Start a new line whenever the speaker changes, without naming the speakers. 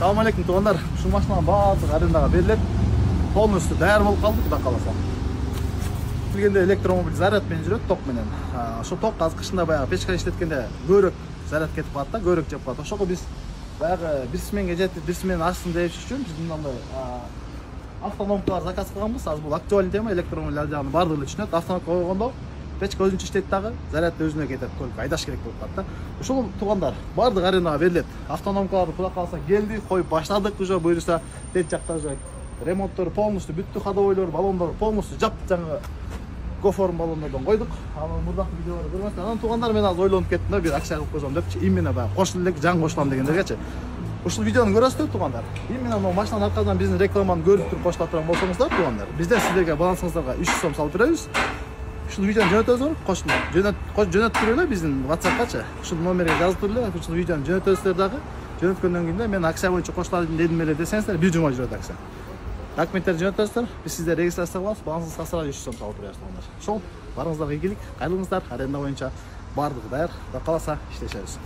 Салам алейкум тугандар. Ушул машинаның баардыгы арендага берилет. Полностью даяр болуп калды, кудай кааласа. Билгенде электромобиль заряд менен жүрөт, ток менен. Ошо ток азыр кышында баягы печка иштеткенде көбүрөөк заряд кетип калат да, көбүрөөк жеп калат. Ошого биз баягы бир сменге жетип, бир смен ашсын деп үчүн биз мындай автономкалар заказ кылганбыз. Азыр бул актуальный тема, электромобиль жагын баардыгы эле түшүнөт. Автономка койгондо печка өзүнчө иштейт дагы, зарядты өзүнө кетет, только айдаш керек болуп калат да. Ушул тугандар баардыгы арендага берилет. Автономкаларды кудай кааласа келди, коюп баштадык уже, буюрса тет жакта уже ремонттор полностью бүттү, ходовойлор, баллондор полностью жаптык, жаңы гоформ баллондордон койдук. Анын мурдакы видеолорду көрмөсүңөр. Анан тугандар мен азыр ойлонуп кеттим да, бир акча кылып койсом депчи, именно баягы кошулуп элек жан кошулам дегендергечи. Ушул видеону көрөсүздөр тугандар. Именно могу машинанын аркасынан биздин рекламаны көрүп туруп кошула турган болсоңуздар тугандар, бизден сиздерге балансыңыздарга 300 сом салып беребиз. Ушул видеону жөнөтөсүңөр, жөнөтүп туруп эле биздин WhatsApp'качы. Ушул номерге жазып туруп эле, ушул видеону жөнөтөсүздөр дагы. Жөнөткөндөн кийин мен акция боюнча кошулайын дедим эле десеңиздер, бир жума жүрөт акция. Документтерди жөнөтөсүздөр, биз сиздерди регистрация кылабыз, балансыңызга сразу 300 сом салып беребиз тугандар. Ошол барыңыздарга ийгилик, кайрылыңыздар, аренда боюнча баардыгы даяр, кудай кааласа иштешебиз.